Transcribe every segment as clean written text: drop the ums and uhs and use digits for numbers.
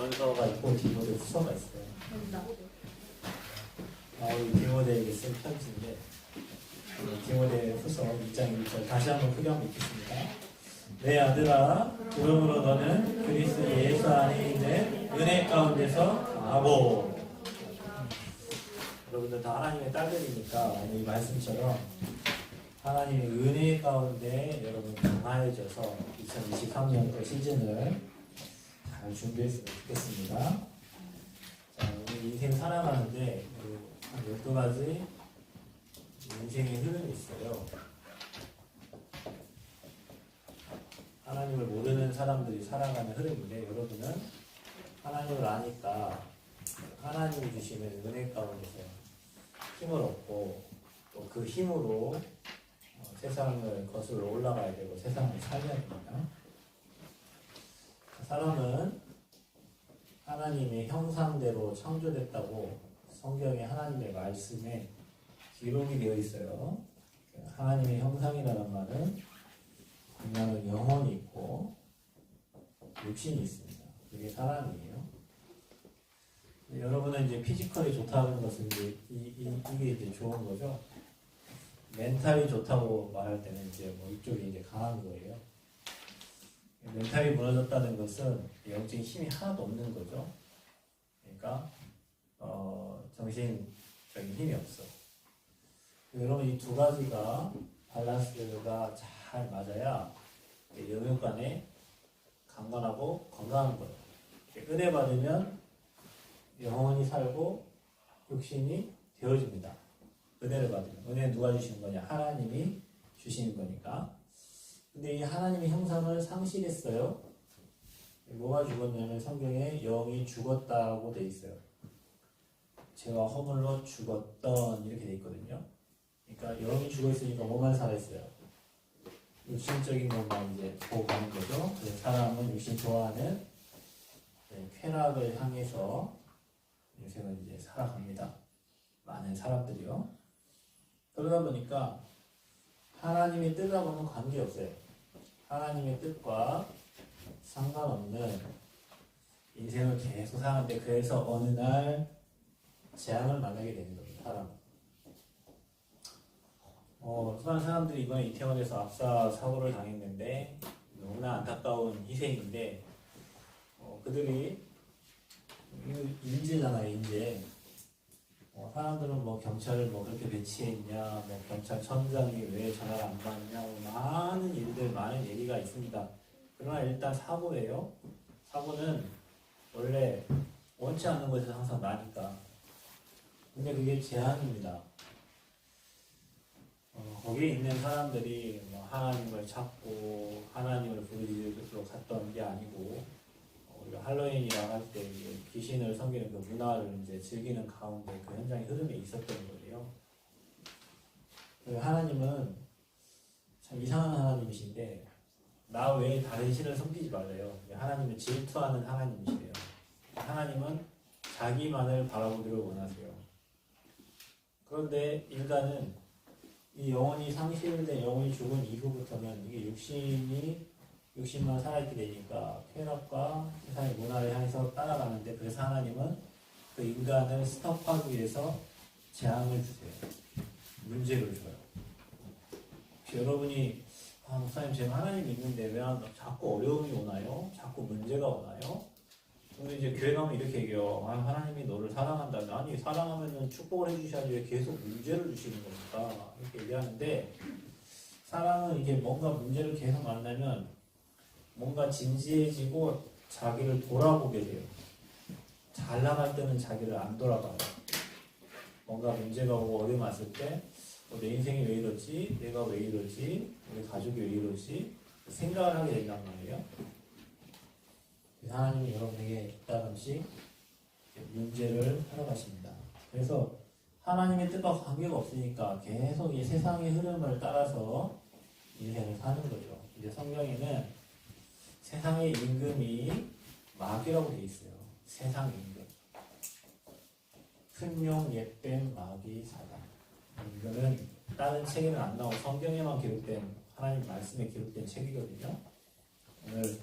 전서가 있고 디모데 후서가 있어요. 이 디모데에게 쓴 편지인데 디모데 후서 2장 1절 다시 한번 크게 한번 읽겠습니다. 내 아들아, 그러므로 너는 그리스도 예수 안에 있는 은혜 가운데서 강하고. 여러분들 다 하나님의 딸들이니까 이 말씀처럼 하나님의 은혜 가운데 여러분 강화해져서 2023년 시즌을 잘 준비했으면 좋겠습니다. 자, 우리 인생 살아가는데 한 12가지 인생의 흐름이 있어요. 하나님을 모르는 사람들이 살아가는 흐름인데 여러분은 하나님을 아니까 하나님이 주시는 은혜 가운데서 힘을 얻고 또 그 힘으로 세상을 거슬러 올라가야 되고 세상을 살려야 됩니다. 사람은 하나님의 형상대로 창조됐다고 성경에 하나님의 말씀에 기록이 되어 있어요. 하나님의 형상이라는 말은 그냥 영혼이 있고 육신이 있습니다. 그게 사람이에요. 여러분은 이제 피지컬이 좋다는 것은 이게 이제 좋은 거죠. 멘탈이 좋다고 말할 때는 이제 이쪽이 이제 강한 거예요. 멘탈이 무너졌다는 것은 영적인 힘이 하나도 없는 거죠. 그러니까 정신적인 힘이 없어. 여러분 이 두 가지가 밸런스가 잘 맞아야 영역 간에 강건하고 건강한 거예요. 은혜 받으면 영혼이 살고 육신이 되어집니다. 은혜를 받으면. 은혜 누가 주시는 거냐? 하나님이 주시는 거니까. 근데 이 하나님의 형상을 상실했어요. 뭐가 죽었냐면 성경에 영이 죽었다고 돼 있어요. 제가 허물로 죽었던 이렇게 돼 있거든요. 그러니까 영이 죽어 있으니까 뭐만 살아있어요? 육신적인 것만 이제 보고 가는 거죠. 그래서 사람은 육신 좋아하는 쾌락을 향해서 인생을 이제 살아갑니다. 많은 사람들이요. 그러다 보니까 하나님의 뜻하고는 관계없어요. 하나님의 뜻과 상관없는 인생을 계속 사는데 그래서 어느 날 재앙을 만나게 되는 겁니다. 사람은. 수많은 사람들이 이번에 이태원에서 압사 사고를 당했는데 너무나 안타까운 희생인데 그들이 인재잖아요, 인재. 사람들은 경찰을 그렇게 배치했냐, 경찰청장이 왜 전화를 안 받냐, 많은 일들, 많은 얘기가 있습니다. 그러나 일단 사고예요. 사고는 원래 원치 않는 것에서 항상 나니까. 근데 그게 재앙입니다. 거기에 있는 사람들이 하나님을 찾고 하나님을 부르짖으러 갔던 게 아니고 우리가 할로윈이라고 할 때 귀신을 섬기는 그 문화를 이제 즐기는 가운데 그 현장의 흐름에 있었던 거예요. 하나님은 참 이상한 하나님이신데 나 외에 다른 신을 섬기지 말래요. 하나님은 질투하는 하나님이시래요. 하나님은 자기만을 바라보기를 원하세요. 그런데 인간은 이 영혼이 상실된 영혼이 죽은 이후부터는 이게 육신만 살아있게 되니까 쾌락과 세상의 문화를 향해서 따라가는데 그래서 하나님은 그 인간을 스톱하기 위해서 재앙을 주세요. 문제를 줘요. 여러분이 목사님 제가 하나님 믿는데 왜 자꾸 어려움이 오나요? 자꾸 문제가 오나요? 근데 이제 교회 가면 이렇게 얘기해요. 하나님이 너를 사랑한다면 아니 사랑하면 축복을 해주셔야지 왜 계속 문제를 주시는 겁니까? 이렇게 얘기하는데 사람은 이게 뭔가 문제를 계속 만나면 뭔가 진지해지고 자기를 돌아보게 돼요. 잘 나갈 때는 자기를 안 돌아봐요. 뭔가 문제가 오고 어려움 왔을 때 내 인생이 왜 이러지? 내가 왜 이러지? 우리 가족이 왜 이러지? 생각을 하게 된단 말이에요. 하나님이 여러분에게 따끔씩 문제를 하러 가십니다. 그래서 하나님의 뜻과 관계가 없으니까 계속 이 세상의 흐름을 따라서 인생을 사는 거죠. 이제 성경에는 세상의 임금이 마귀라고 되어 있어요. 세상 임금. 큰 용 옛뱀 마귀 사단. 이거는 다른 책에는 안 나오고 성경에만 기록된 하나님 말씀에 기록된 책이거든요. 오늘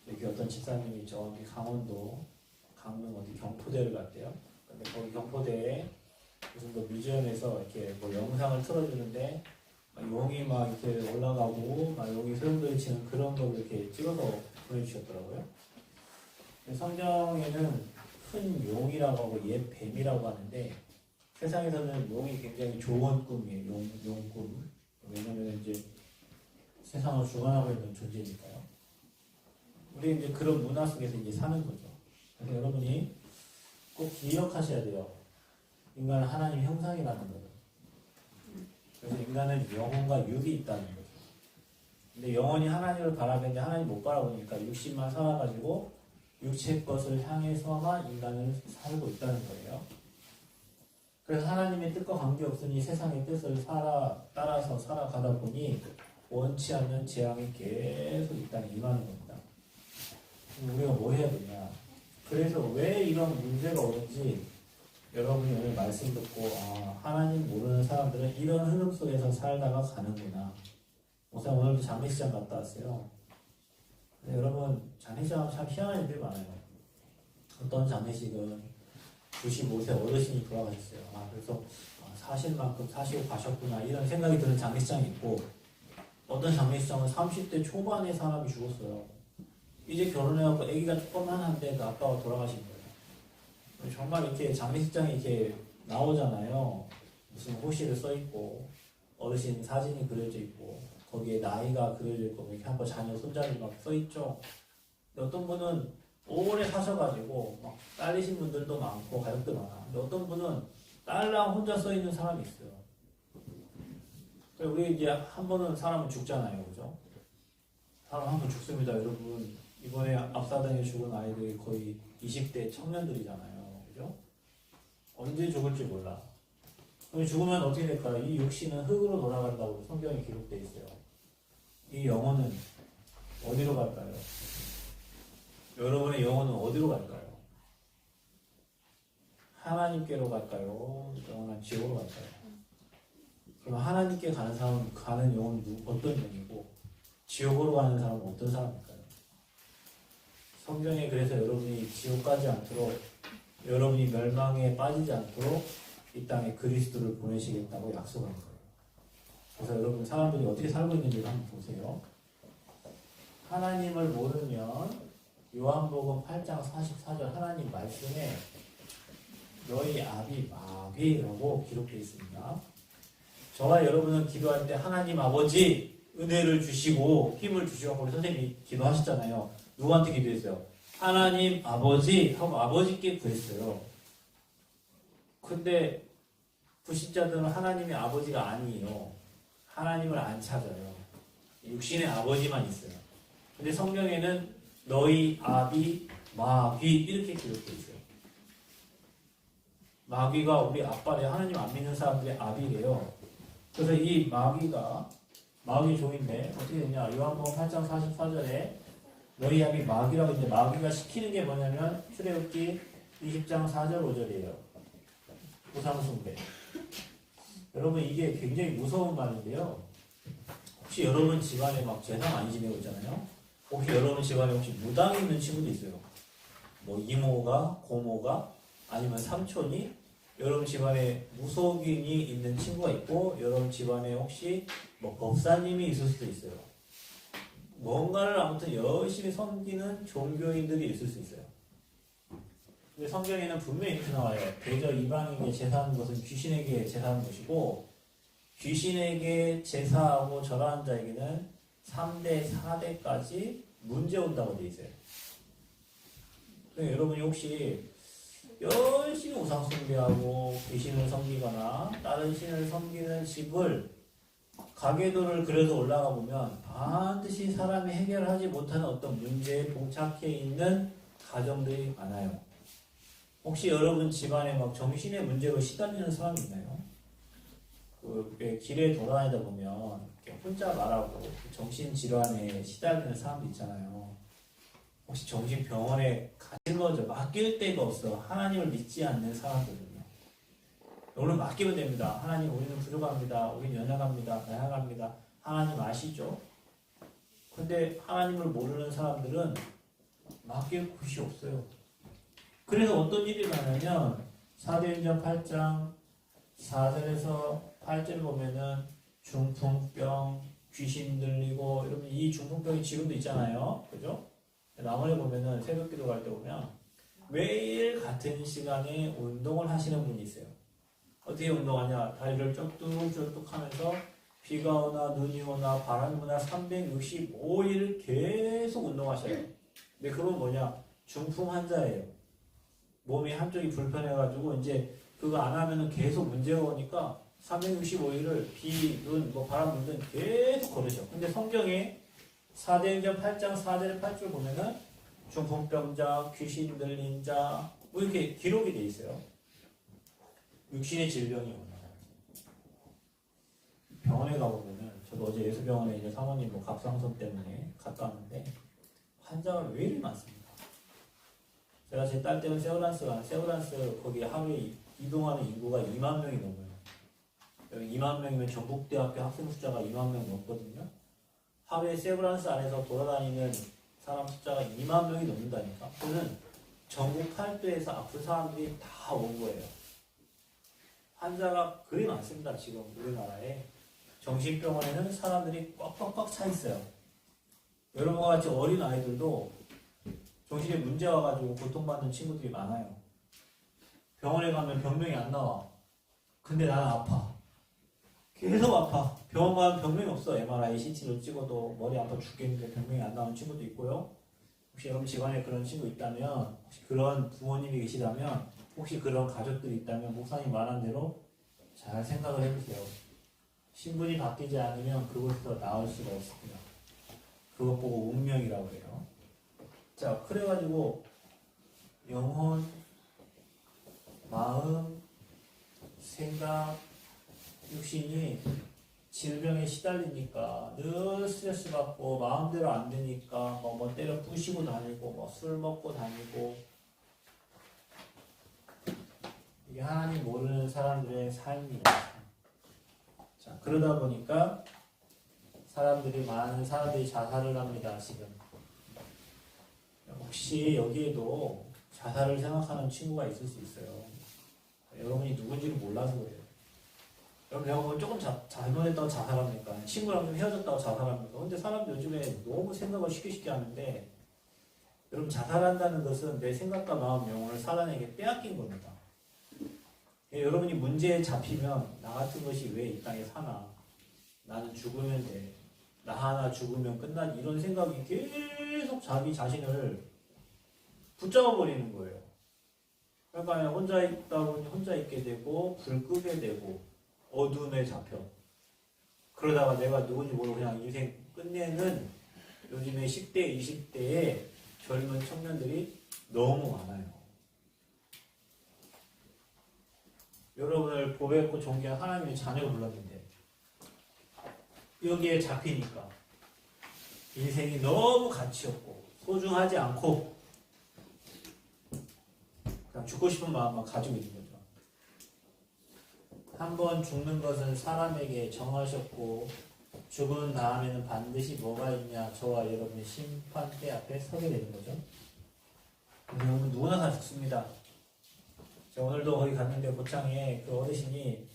여기 어떤 집사님이 저기 강원도 강릉 어디 경포대를 갔대요. 근데 거기 경포대에 무슨 뭐 뮤지엄에서 이렇게 뭐 영상을 틀어주는데 막 용이 막 이렇게 올라가고 막 여기 소용돌이 치는 그런 걸 이렇게 찍어서 보내주셨더라고요. 성경에는 큰 용이라고 하고 옛 뱀이라고 하는데 세상에서는 용이 굉장히 좋은 꿈이에요. 용꿈. 왜냐면 이제 세상을 주관하고 있는 존재니까요. 우리 이제 그런 문화 속에서 이제 사는 거죠. 그래서 여러분이 꼭 기억하셔야 돼요. 인간은 하나님 형상이라는 거죠. 그래서 인간은 영혼과 육이 있다는 거죠. 근데 영혼이 하나님을 바라보는데 하나님 못 바라보니까 육신만 살아가지고 육체의 것을 향해서만 인간은 살고 있다는 거예요. 그래서 하나님의 뜻과 관계없으니 세상의 뜻을 따라서 살아가다 보니 원치 않는 재앙이 계속 이 땅에 임하는 겁니다. 우리가 뭐 해야 되냐? 그래서 왜 이런 문제가 오는지 여러분이 오늘 말씀 듣고 하나님 모르는 사람들은 이런 흐름 속에서 살다가 가는구나. 목사님 오늘도 장례식장 갔다 왔어요. 근데 여러분 장례식장 참 희한한 일들이 많아요. 어떤 장례식은 95세 어르신이 돌아가셨어요. 그래서 사실 만큼 사시고 가셨구나 이런 생각이 드는 장례식장이 있고 어떤 장례식장은 30대 초반의 사람이 죽었어요. 이제 결혼해갖고 아기가 조그만한데 그 아빠가 돌아가신 거예요. 정말 이렇게 장례식장에 이렇게 나오잖아요. 무슨 호시를 써있고 어르신 사진이 그려져 있고 거기에 나이가 그려져 있고 이렇게 한번 자녀 손자들 막 써있죠. 근데 어떤 분은 오래 사셔가지고 막 딸리신 분들도 많고 가족도 많아. 근데 어떤 분은 딸랑 혼자 써있는 사람이 있어요. 우리 이제 한 번은 사람은 죽잖아요, 그죠? 사람 한 번 죽습니다, 여러분. 이번에 앞사당에 죽은 아이들이 거의 20대 청년들이잖아요, 그죠? 언제 죽을지 몰라. 그럼 죽으면 어떻게 될까요? 이 육신은 흙으로 돌아간다고 성경에 기록되어 있어요. 이 영혼은 어디로 갈까요? 여러분의 영혼은 어디로 갈까요? 하나님께로 갈까요? 영원한 지옥으로 갈까요? 그럼 하나님께 가는 사람은 가는 영혼은 어떤 영이고 지옥으로 가는 사람은 어떤 사람일까요? 성경에 그래서 여러분이 지옥 가지 않도록 여러분이 멸망에 빠지지 않도록 이 땅에 그리스도를 보내시겠다고 약속한 거예요. 그래서 여러분 사람들이 어떻게 살고 있는지 한번 보세요. 하나님을 모르면 요한복음 8장 44절 하나님 말씀에 너희 아비 마귀라고 기록되어 있습니다. 저와 여러분은 기도할 때 하나님 아버지 은혜를 주시고 힘을 주시고 우리 선생님이 기도하셨잖아요. 누구한테 기도했어요? 하나님 아버지 하고 아버지께 구했어요. 근데 불신자들은 하나님이 아버지가 아니에요. 하나님을 안 찾아요. 육신의 아버지만 있어요. 근데 성경에는 너희 아비 마귀 이렇게 기록되어 있어요. 마귀가 우리 아빠래요. 하나님 안 믿는 사람들의 아비래요. 그래서 이 마귀가 마귀 종인데 어떻게 되냐? 요한복음 8장 44절에 너희 아비 마귀라고 이제 마귀가 시키는 게 뭐냐면 출애굽기 20장 4절 5절이에요. 우상숭배. 여러분 이게 굉장히 무서운 말인데요. 혹시 여러분 집안에 막 제사 많이 지내고 있잖아요. 혹시 여러분 집안에 혹시 무당이 있는 친구도 있어요. 뭐 이모가 고모가 아니면 삼촌이 여러분 집안에 무속인이 있는 친구가 있고 여러분 집안에 혹시 뭐 법사님이 있을 수도 있어요. 뭔가를 아무튼 열심히 섬기는 종교인들이 있을 수 있어요. 근데 성경에는 분명히 이렇게 나와요. 대저 이방인에게 제사하는 것은 귀신에게 제사하는 것이고 귀신에게 제사하고 절하는 자에게는 3대, 4대까지 문제 온다고 되어 있어요. 그러니까 여러분이 혹시 열심히 우상 숭배하고 귀신을 섬기거나 다른 신을 섬기는 집을 가계도를 그려서 올라가 보면 반드시 사람이 해결하지 못하는 어떤 문제에 봉착해 있는 가정들이 많아요. 혹시 여러분 집안에 막 정신의 문제로 시달리는 사람이 있나요? 길에 돌아다니다 보면 혼자 말하고 정신질환에 시달리는 사람도 있잖아요. 혹시 정신병원에 가실 거죠? 맡길 데가 없어. 하나님을 믿지 않는 사람들은요. 오늘 맡기면 됩니다. 하나님 우리는 부족합니다. 우리는 연약합니다. 다양합니다. 하나님 아시죠? 근데 하나님을 모르는 사람들은 맡길 곳이 없어요. 그래서 어떤 일이 나냐면 사도행전 8장 4절에서 8절 보면은 중풍병, 귀신 들리고 여러분 이 중풍병이 지금도 있잖아요. 그죠? 나머지 보면은 새벽기도 갈 때 보면 매일 같은 시간에 운동을 하시는 분이 있어요. 어떻게 운동하냐? 다리를 쩍뚝쩍뚝 하면서 비가 오나 눈이 오나 바람이 오나 365일 계속 운동하셔요. 근데 그건 뭐냐? 중풍 환자예요. 몸이 한쪽이 불편해가지고 이제 그거 안 하면은 계속 문제가 오니까 365일을 비, 눈, 뭐 바람 불든 계속 걸으셔. 근데 성경에 사도행전 8장 4절 8절 보면은 중풍병자, 귀신 들린 자, 뭐 이렇게 기록이 돼 있어요. 육신의 질병이 오나. 병원에 가보면은, 저도 어제 예수병원에 이제 사모님 뭐 갑상선 때문에 갔다 왔는데, 환자가 왜 이리 많습니까? 제가 제 딸 때는 세브란스 거기 하루에 이동하는 인구가 2만 명이 넘어요. 2만 명이면 전북대학교 학생 숫자가 2만 명 넘거든요. 하루에 세브란스 안에서 돌아다니는 사람 숫자가 2만 명이 넘는다니까. 그는 전국 팔도에서 아픈 사람들이 다 온 거예요. 환자가 그리 많습니다. 지금 우리나라에. 정신병원에는 사람들이 꽉꽉꽉 차 있어요. 여러분과 같이 어린 아이들도 정신에 문제 와가지고 고통받는 친구들이 많아요. 병원에 가면 병명이 안 나와. 근데 나는 아파. 계속 아파. 병원 가면 병명이 없어. MRI, CT를 찍어도 머리 아파 죽겠는데 병명이 안 나오는 친구도 있고요. 혹시 여러분 집안에 그런 친구 있다면, 혹시 그런 부모님이 계시다면, 혹시 그런 가족들이 있다면 목사님 말한 대로 잘 생각을 해보세요. 신분이 바뀌지 않으면 그곳에서 나올 수가 없습니다. 그것 보고 운명이라고 해요. 자, 그래가지고 영혼, 마음, 생각, 육신이 질병에 시달리니까 늘 스트레스 받고 마음대로 안 되니까 뭐 때려 부시고 다니고 뭐 술 먹고 다니고 이게 하나님 모르는 사람들의 삶이에요. 자, 그러다 보니까 많은 사람들이 자살을 합니다. 지금 혹시 여기에도 자살을 생각하는 친구가 있을 수 있어요. 여러분이 누군지를 몰라서 그래요. 여러분 내가 뭐 조금 잘못했다고 자살합니까? 친구랑 좀 헤어졌다고 자살합니까? 근데 사람들 요즘에 너무 생각을 쉽게 하는데 여러분 자살한다는 것은 내 생각과 마음, 영혼을 사단에게 빼앗긴 겁니다. 여러분이 문제에 잡히면 나 같은 것이 왜 이 땅에 사나? 나는 죽으면 돼. 나 하나 죽으면 끝나지. 이런 생각이 계속 자기 자신을 붙잡아 버리는 거예요. 그러니까 혼자 있다 보니 혼자 있게 되고 불 끄게 되고 어둠에 잡혀. 그러다가 내가 누군지 모르고 그냥 인생 끝내는 요즘에 10대, 20대의 젊은 청년들이 너무 많아요. 여러분을 보배했고 존귀한 하나님의 자녀가 불렀는데 여기에 잡히니까 인생이 너무 가치 없고 소중하지 않고 그냥 죽고 싶은 마음만 가지고 있는 거죠. 한번 죽는 것은 사람에게 정하셨고 죽은 다음에는 반드시 뭐가 있냐, 저와 여러분의 심판대 앞에 서게 되는 거죠. 여러분 누구나 다 죽습니다. 제가 오늘도 거기 갔는데 고창에 그 어르신이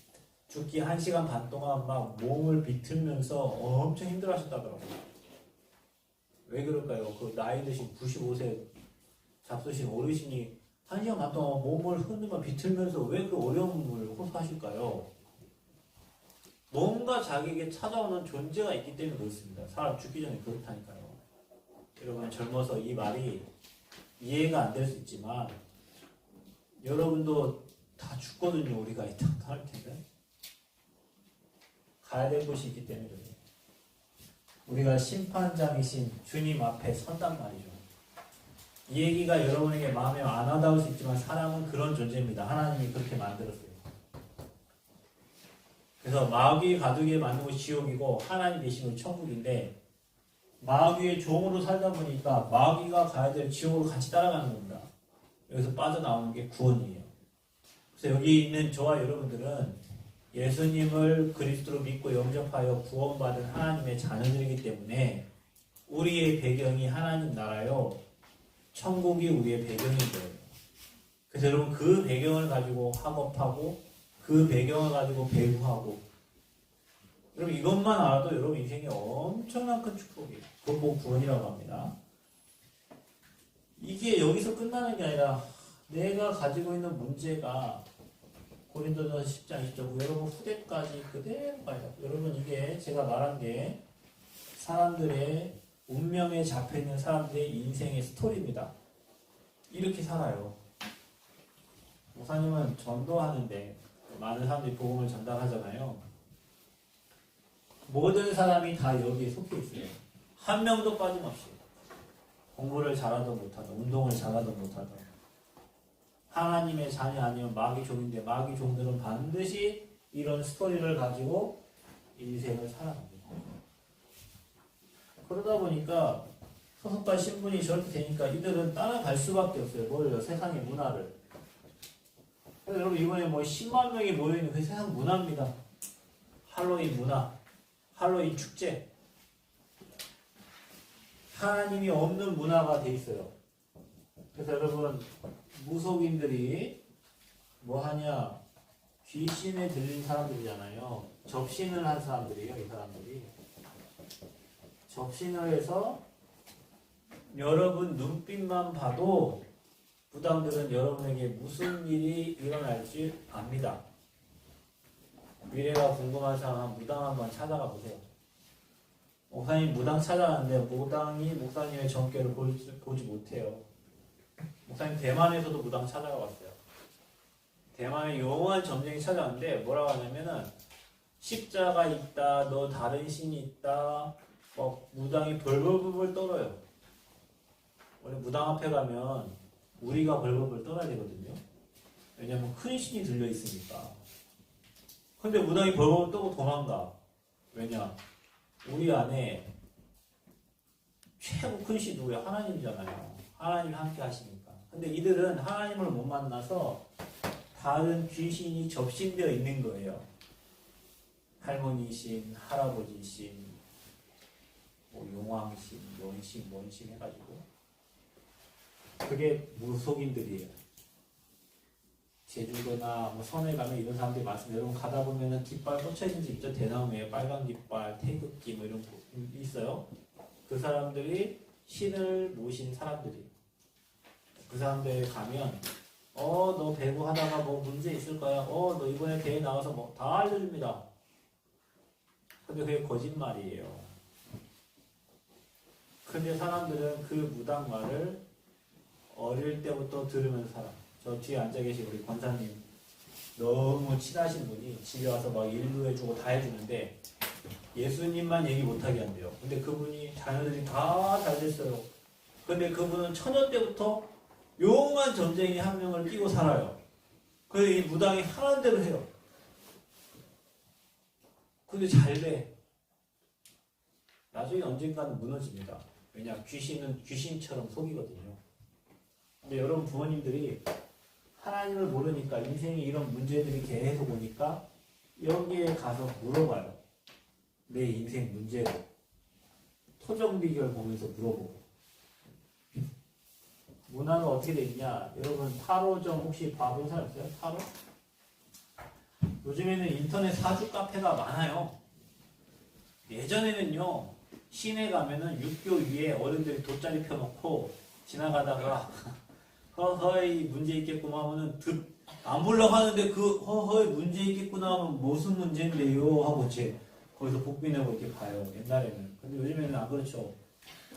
죽기 1시간 반 동안 막 몸을 비틀면서 엄청 힘들어 하셨다더라고요. 왜 그럴까요? 그 나이 드신 95세 잡수신 어르신이 1시간 반 동안 몸을 흔들며 비틀면서 왜 그 어려움을 호소하실까요? 뭔가 자기에게 찾아오는 존재가 있기 때문에 그렇습니다. 사람 죽기 전에 그렇다니까요. 여러분 젊어서 이 말이 이해가 안 될 수 있지만 여러분도 다 죽거든요. 우리가 이 땅 떠날 텐데 가야 될 곳이 있기 때문에 그래요. 우리가 심판장이신 주님 앞에 선단 말이죠. 이 얘기가 여러분에게 마음에 안 와닿을 수 있지만 사람은 그런 존재입니다. 하나님이 그렇게 만들었어요. 그래서 마귀 가두기에 만든 곳이 지옥이고 하나님 계신 곳이 천국인데 마귀의 종으로 살다 보니까 마귀가 가야 될 지옥으로 같이 따라가는 겁니다. 여기서 빠져나오는 게 구원이에요. 그래서 여기 있는 저와 여러분들은 예수님을 그리스도로 믿고 영접하여 구원받은 하나님의 자녀들이기 때문에 우리의 배경이 하나님 나라요. 천국이 우리의 배경인 거예요. 그래서 여러분 그 배경을 가지고 학업하고 그 배경을 가지고 배우하고 여러분 이것만 알아도 여러분 인생이 엄청난 큰 축복이에요. 그건 구원이라고 합니다. 이게 여기서 끝나는 게 아니라 내가 가지고 있는 문제가 고린도전서 10장 20절 여러분 후대까지 그대로 가요. 여러분 이게 제가 말한 게 사람들의 운명에 잡혀있는 사람들의 인생의 스토리입니다. 이렇게 살아요. 목사님은 전도하는데 많은 사람들이 복음을 전달하잖아요. 모든 사람이 다 여기에 속해 있어요. 한 명도 빠짐없이. 공부를 잘하든 못하든 운동을 잘하든 못하든 하나님의 자녀 아니면 마귀 종인데 마귀 종들은 반드시 이런 스토리를 가지고 인생을 살아갑니다. 그러다 보니까 소속과 신분이 저렇게 되니까 이들은 따라갈 수밖에 없어요. 뭘요? 세상의 문화를. 그래서 여러분 이번에 뭐 10만 명이 모여있는 그 세상 문화입니다. 할로윈 문화, 할로윈 축제. 하나님이 없는 문화가 돼 있어요. 그래서 여러분 무속인들이 뭐 하냐? 귀신에 들린 사람들이잖아요. 접신을 한 사람들이에요. 이 사람들이. 접신을 해서 여러분 눈빛만 봐도 무당들은 여러분에게 무슨 일이 일어날지 압니다. 미래가 궁금한 사람 무당 한번 찾아가 보세요. 목사님 무당 찾아가는데 무당이 목사님의 정계를 보지 못해요. 목사님 대만에서도 무당 찾아가 봤어요. 대만에 용한 점쟁이 찾아갔는데 뭐라고 하냐면은 십자가 있다, 너 다른 신이 있다, 무당이 벌벌벌 떨어요. 원래 무당 앞에 가면 우리가 벌벌벌 떨어야 되거든요. 왜냐면 큰 신이 들려 있으니까. 근데 무당이 벌벌 떨고 도망가. 왜냐? 우리 안에 최고 큰 신 누구야? 하나님이잖아요. 하나님이 함께 하시니까. 근데 이들은 하나님을 못 만나서 다른 귀신이 접신되어 있는 거예요. 할머니 신, 할아버지 신, 용왕신, 원신, 뭔신 해가지고 그게 무속인들이에요. 제주도나 섬에 가면 이런 사람들이 많습니다. 여러분 가다 보면은 깃발 꽂혀있는 집 있죠? 대나무에 빨간 깃발, 태극기 뭐 이런 거 있어요. 그 사람들이 신을 모신 사람들이에요. 그 사람들에 가면 너 배구 하다가 뭐 문제 있을 거야. 너 이번에 대회 나와서 뭐 다 알려줍니다. 근데 그게 거짓말이에요. 근데 사람들은 그 무당 말을 어릴 때부터 들으면서 살아. 저 뒤에 앉아 계신 우리 권사님 너무 친하신 분이 집에 와서 막 일도 해주고 다 해주는데 예수님만 얘기 못하게 한대요. 근데 그분이 자녀들이 다 잘 됐어요. 근데 그분은 처녀 때부터 용한 점쟁이 한 명을 끼고 살아요. 그래서 이 무당이 하라는 대로 해요. 근데 잘 돼. 나중에 언젠가는 무너집니다. 왜냐? 귀신은 귀신처럼 속이거든요. 근데 여러분 부모님들이 하나님을 모르니까 인생에 이런 문제들이 계속 오니까 여기에 가서 물어봐요. 내 인생 문제를. 토정 비결 보면서 물어보고. 문화는 어떻게 돼 있냐? 여러분 타로점 혹시 봐본 사람 있어요? 타로? 요즘에는 인터넷 사주 카페가 많아요. 예전에는요, 시내 가면은 육교 위에 어른들이 돗자리 펴놓고 지나가다가 허허이 문제 있겠구만 하면은 안 보려고 하는데 그 허허이 문제 있겠구나 하면 무슨 문제인데요? 하고 제 거기서 복비 내고 이렇게 봐요. 옛날에는. 근데 요즘에는 안 그렇죠.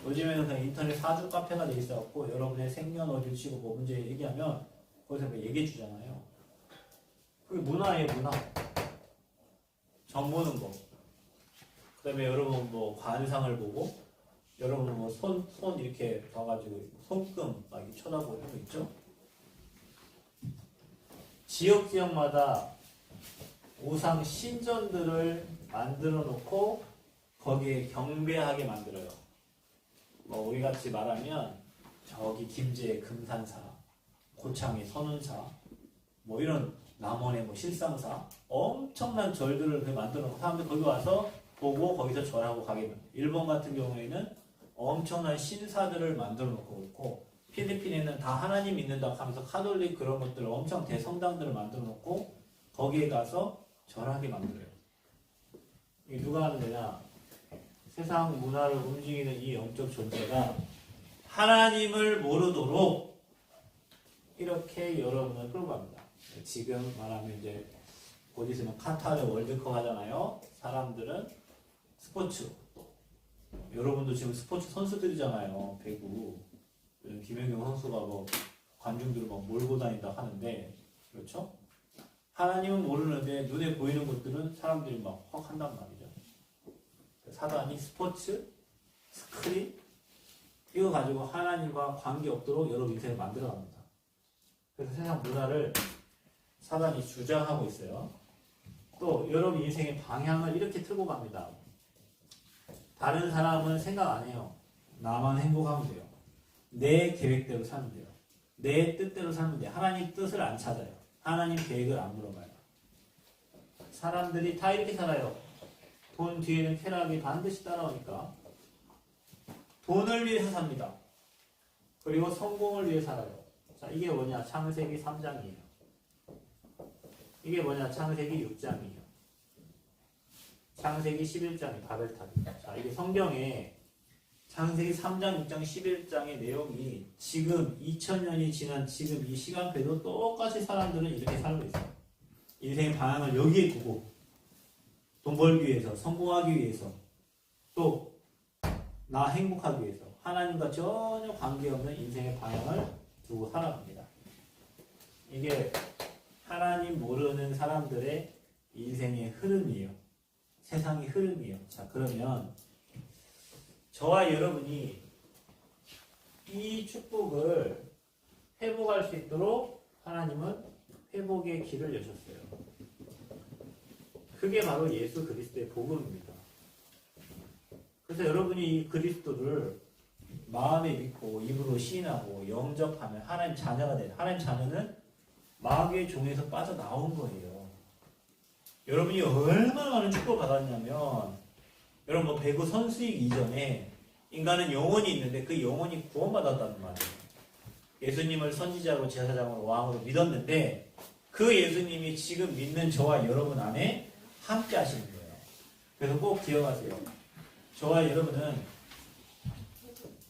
요즘에는 그냥 인터넷 사주 카페가 돼 있어갖고 여러분의 생년월일 치고 뭐 문제 얘기하면 거기서 뭐 얘기해 주잖아요. 그게 문화예요, 문화. 정 보는 거. 그 다음에 여러분 뭐 관상을 보고 여러분 뭐 손 이렇게 봐가지고 손금 막 이렇게 쳐다보고 이런 거 있죠? 지역마다 우상 신전들을 만들어 놓고 거기에 경배하게 만들어요. 뭐 우리 같이 말하면 저기 김제의 금산사, 고창의 선운사, 뭐 이런 남원의 뭐 실상사 엄청난 절들을 만들어 놓고 사람들 거기 와서 보고 거기서 절하고 가게 됩니다. 일본 같은 경우에는 엄청난 신사들을 만들어 놓고 그렇고 필리핀에는 다 하나님 믿는다 하면서 카톨릭 그런 것들 엄청 대성당들을 만들어 놓고 거기에 가서 절하게 만들어요. 이게 누가 하는 데냐? 세상 문화를 움직이는 이 영적 존재가 하나님을 모르도록 이렇게 여러분을 끌고 갑니다. 지금 말하면 이제 곧 있으면 카타르 월드컵 하잖아요. 사람들은 스포츠. 여러분도 지금 스포츠 선수들이잖아요. 배구. 김연경 선수가 뭐 관중들을 막 몰고 다닌다 하는데, 그렇죠? 하나님은 모르는데 눈에 보이는 것들은 사람들이 막 확 한단 말이죠. 사단이 스포츠, 스크린, 이거 가지고 하나님과 관계없도록 여러분 인생을 만들어 갑니다. 그래서 세상 문화를 사단이 주장하고 있어요. 또 여러분 인생의 방향을 이렇게 틀고 갑니다. 다른 사람은 생각 안 해요. 나만 행복하면 돼요. 내 계획대로 살면 돼요. 내 뜻대로 살면 돼요. 하나님 뜻을 안 찾아요. 하나님 계획을 안 물어봐요. 사람들이 다 이렇게 살아요. 돈 뒤에는 쾌락이 반드시 따라오니까 돈을 위해서 삽니다. 그리고 성공을 위해 살아요. 자, 이게 뭐냐? 창세기 3장이에요. 이게 뭐냐? 창세기 6장이에요. 창세기 11장이 바벨탑이에요. 자, 이게 성경에 창세기 3장, 6장, 11장의 내용이 지금 2000년이 지난 지금 이 시간대도 똑같이 사람들은 이렇게 살고 있어요. 인생의 방향을 여기에 두고 돈 벌기 위해서, 성공하기 위해서, 또 나 행복하기 위해서 하나님과 전혀 관계없는 인생의 방향을 두고 살아갑니다. 이게 하나님 모르는 사람들의 인생의 흐름이에요. 세상의 흐름이에요. 자, 그러면 저와 여러분이 이 축복을 회복할 수 있도록 하나님은 회복의 길을 여셨어요. 그게 바로 예수 그리스도의 복음입니다. 그래서 여러분이 이 그리스도를 마음에 믿고 입으로 시인하고 영접하면 하나님 자녀가 돼요. 하나님 자녀는 마귀의 종에서 빠져나온 거예요. 여러분이 얼마나 많은 축복을 받았냐면, 여러분 뭐 배구 선수이기 이전에 인간은 영혼이 있는데 그 영혼이 구원받았다는 말이에요. 예수님을 선지자로 제사장으로 왕으로 믿었는데 그 예수님이 지금 믿는 저와 여러분 안에 함께 하시는 거예요. 그래서 꼭 기억하세요. 저와 여러분은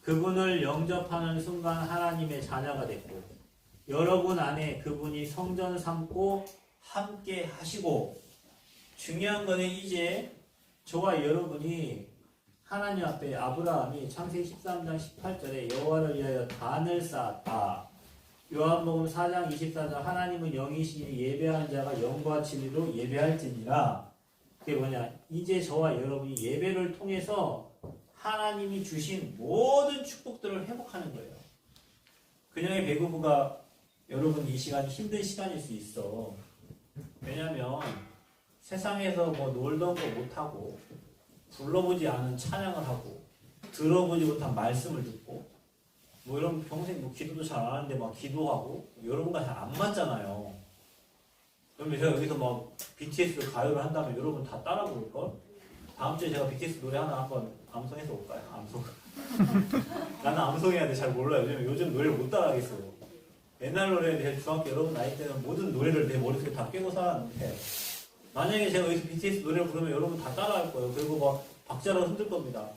그분을 영접하는 순간 하나님의 자녀가 됐고, 여러분 안에 그분이 성전 삼고 함께 하시고, 중요한 거는 이제 저와 여러분이 하나님 앞에 아브라함이 창세기 13장 18절에 여호와를 위하여 단을 쌓았다. 요한복음 4장 24절 하나님은 영이시니 예배하는 자가 영과 진리로 예배할지니라. 그게 뭐냐? 이제 저와 여러분이 예배를 통해서 하나님이 주신 모든 축복들을 회복하는 거예요. 그냥의 배구부가 여러분 이 시간이 힘든 시간일 수 있어. 왜냐면 세상에서 뭐 놀던 거 못하고 불러보지 않은 찬양을 하고 들어보지 못한 말씀을 듣고 뭐 이런 평생 뭐 기도도 잘 안 하는데 막 기도하고 여러분과 잘 안 맞잖아요. 그럼 제가 여기서 막 BTS 가요를 한다면 여러분 다 따라 부를걸? 다음 주에 제가 BTS 노래 하나 한번 암송해서 올까요? 암송. 나는 암송해야 돼. 잘 몰라요. 왜냐면 요즘 노래를 못 따라하겠어. 옛날 노래 내 중학교 여러분 나이 때는 모든 노래를 내 머릿속에 다 깨고 살았는데, 만약에 제가 여기서 BTS 노래를 부르면 여러분 다 따라할 거예요. 그리고 막 박자로 흔들 겁니다.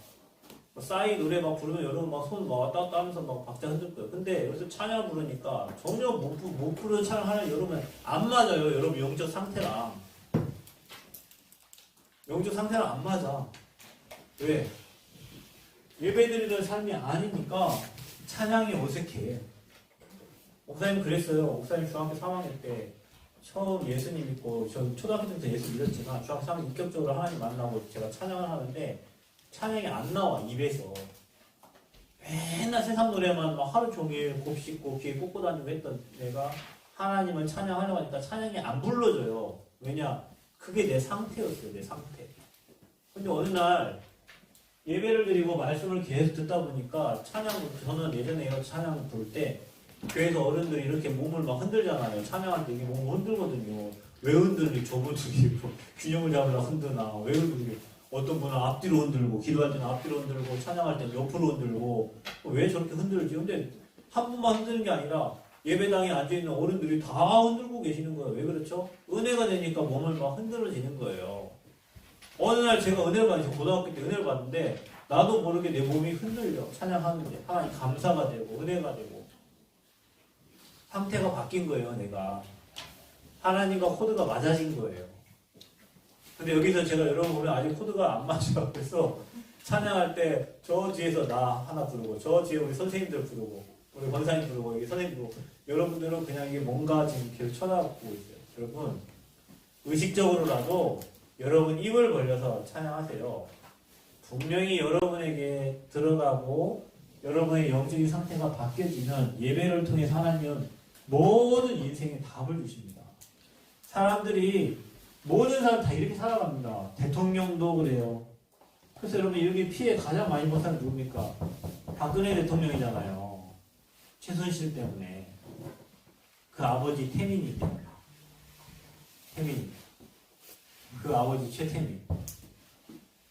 싸이 노래 막 부르면 여러분 막 손 막 왔다 갔다 하면서 막 박자 흔들 거예요. 근데 여기서 찬양 부르니까 전혀 못 부르는 찬양 하는 여러분 안 맞아요. 여러분 영적 상태랑. 영적 상태랑 안 맞아. 왜? 예배드리던 삶이 아니니까 찬양이 어색해. 목사님 그랬어요. 목사님 중학교 3학년 때 처음 예수님 믿고, 전 초등학교 때부터 예수 믿었지만 중학교 3학년 인격적으로 하나님 만나고 제가 찬양을 하는데 찬양이 안 나와, 입에서. 맨날 세상 노래만 막 하루 종일 곱씹고 귀에 꽂고 다니고 했던 내가 하나님을 찬양하려고 하니까 찬양이 안 불러져요. 왜냐? 그게 내 상태였어요, 내 상태. 근데 어느 날 예배를 드리고 말씀을 계속 듣다 보니까 저는 예전에 찬양 부를 때 교회에서 어른들이 이렇게 몸을 막 흔들잖아요. 찬양할 때 이게 몸을 흔들거든요. 왜 흔들지? 저분들이 균형을 잡으려 흔드나? 왜 흔들지? 어떤 분은 앞뒤로 흔들고, 기도할 때는 앞뒤로 흔들고, 찬양할 때는 옆으로 흔들고, 왜 저렇게 흔들지? 근데 한 분만 흔드는 게 아니라 예배당에 앉아있는 어른들이 다 흔들고 계시는 거예요. 왜 그렇죠? 은혜가 되니까 몸을 막 흔들어지는 거예요. 어느 날 제가 은혜를 받았어요. 고등학교 때 은혜를 받는데 나도 모르게 내 몸이 흔들려. 찬양하는데 하나님 감사가 되고 은혜가 되고 상태가 바뀐 거예요. 내가 하나님과 코드가 맞아진 거예요. 근데 여기서 제가 여러분 오늘 아직 코드가 안 맞아요. 그래서 찬양할 때 저 뒤에서 나 하나 부르고 저 뒤에 우리 선생님들 부르고 우리 권사님 부르고 여기 선생님 부르고 여러분들은 그냥 이게 뭔가 지금 계속 쳐다보고 있어요. 여러분 의식적으로라도 여러분 입을 벌려서 찬양하세요. 분명히 여러분에게 들어가고 여러분의 영적인 상태가 바뀌어지는 예배를 통해서 하나님은 모든 인생에 답을 주십니다. 사람들이 모든 사람 다 이렇게 살아갑니다. 대통령도 그래요. 그래서 여러분 여기 피해 가장 많이 본 사람 누굽니까? 박근혜 대통령이잖아요. 최순실 때문에. 그 아버지 태민이 때문에. 태민이. 그 아버지 최태민.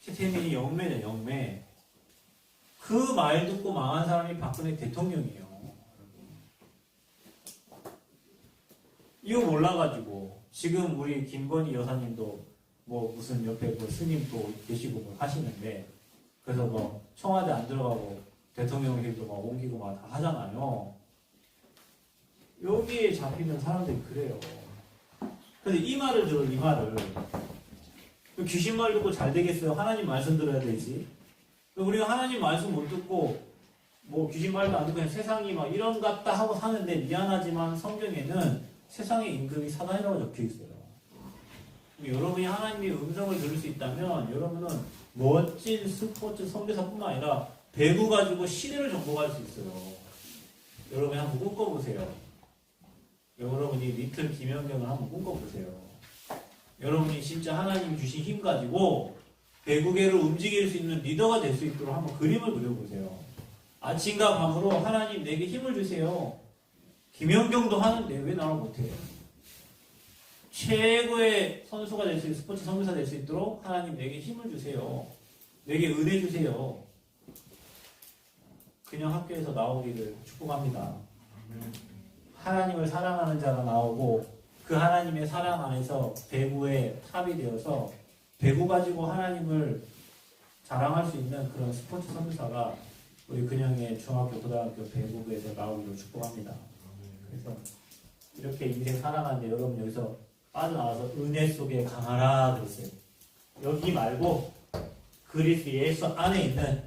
최태민이 영매네, 영매. 그 말 듣고 망한 사람이 박근혜 대통령이에요. 이거 몰라가지고 지금 우리 김건희 여사님도 뭐 무슨 옆에 뭐 스님도 계시고 뭐 하시는데 그래서 뭐 청와대 안 들어가고 대통령실도 막 옮기고 막 다 하잖아요. 여기에 잡히는 사람들이 그래요. 근데 이 말을 들어, 이 말을. 귀신 말 듣고 잘 되겠어요? 하나님 말씀 들어야 되지. 우리가 하나님 말씀 못 듣고 뭐 귀신 말도 안 듣고 그냥 세상이 막 이런 같다 하고 사는데 미안하지만 성경에는 세상의 임금이 사단이라고 적혀 있어요. 여러분이 하나님의 음성을 들을 수 있다면 여러분은 멋진 스포츠 선교사뿐만 아니라 배구 가지고 시대를 정복할 수 있어요. 여러분이 한번 꿈꿔보세요. 여러분이 리틀 김연경을 한번 꿈꿔보세요. 여러분이 진짜 하나님이 주신 힘 가지고 배구계를 움직일 수 있는 리더가 될 수 있도록 한번 그림을 그려보세요. 아침과 밤으로 하나님 내게 힘을 주세요. 김연경도 하는데 왜 나를 못해요? 최고의 선수가 될 수 있는 스포츠 선수가 될 수 있도록 하나님 내게 힘을 주세요. 내게 은혜 주세요. 그냥 학교에서 나오기를 축복합니다. 하나님을 사랑하는 자가 나오고 그 하나님의 사랑 안에서 배구의 탑이 되어서 배구 가지고 하나님을 자랑할 수 있는 그런 스포츠 선수가 우리 근영의 중학교, 고등학교 배구부에서 나오기를 축복합니다. 그래서 이렇게 인생 살아가는데 여러분 여기서 빠져나와서 은혜 속에 강하라 그랬어요. 여기 말고 그리스도 예수 안에 있는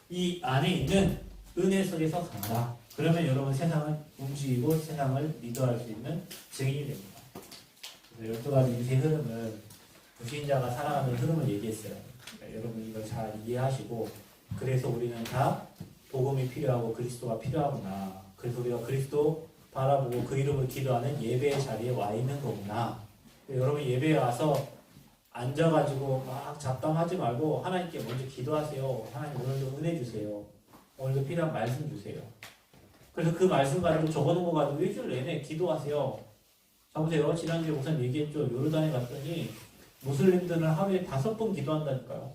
이 안에 있는 은혜 속에서 강하라. 그러면 여러분 세상을 움직이고 세상을 리더할 수 있는 증인이 됩니다. 그래서 12가지 인생 흐름을 불신자가 살아가는 흐름을 얘기했어요. 그러니까 여러분 이걸 잘 이해하시고 그래서 우리는 다 복음이 필요하고 그리스도가 필요하구나. 그래서 우리가 그리스도 바라보고 그 이름을 기도하는 예배의 자리에 와 있는 거구나. 여러분 예배에 와서 앉아가지고 막 잡담하지 말고 하나님께 먼저 기도하세요. 하나님 오늘도 은혜 주세요. 오늘도 필요한 말씀 주세요. 그래서 그 말씀 가지고 적어놓은 거 가지고 일주일 내내 기도하세요. 자 보세요. 지난주에 우선 얘기했죠. 요르단에 갔더니 무슬림들은 하루에 5번 기도한다니까요.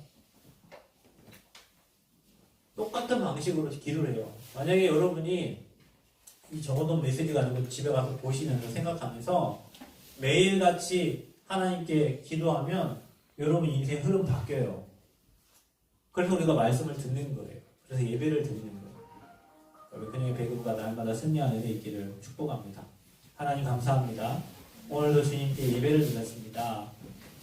똑같은 방식으로 기도를 해요. 만약에 여러분이 이 적어놓은 메시지 가지고 집에 가서 보시면서 생각하면서 매일같이 하나님께 기도하면 여러분 인생 흐름 바뀌어요. 그래서 우리가 말씀을 듣는 거예요. 그래서 예배를 드리는 거예요. 그녀의 배급과 날마다 승리하는 은혜 있기를 축복합니다. 하나님 감사합니다. 오늘도 주님께 예배를 드렸습니다.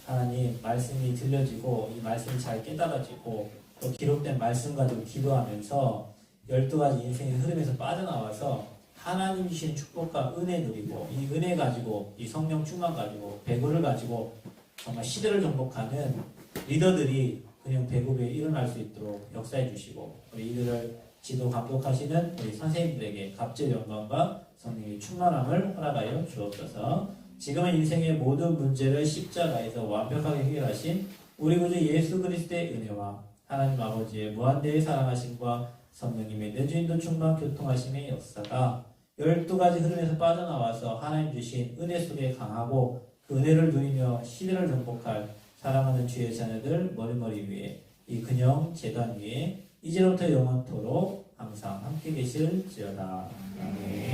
하나님 말씀이 들려지고 이 말씀이 잘 깨달아지고 또 기록된 말씀 가지고 기도하면서 12가지 인생의 흐름에서 빠져나와서 하나님 주신 축복과 은혜 누리고 이 은혜 가지고 이 성령 충만 가지고 배구를 가지고 정말 시대를 정복하는 리더들이 그냥 배구에 일어날 수 있도록 역사해 주시고 우리 이들을 지도 감독하시는 우리 선생님들에게 갑절 영광과 성령의 충만함을 허락하여 주옵소서. 지금은 인생의 모든 문제를 십자가에서 완벽하게 해결하신 우리 구주 예수 그리스도의 은혜와 하나님 아버지의 무한대의 사랑하심과 성령님의 내주인도 충만 교통하심의 역사가 12가지 흐름에서 빠져나와서 하나님 주신 은혜 속에 강하고 그 은혜를 누리며 시대를 정복할 사랑하는 주의 자녀들 머리머리 위에 이 근영 재단 위에 이제로부터 영원토록 항상 함께 계실지어다. 아멘.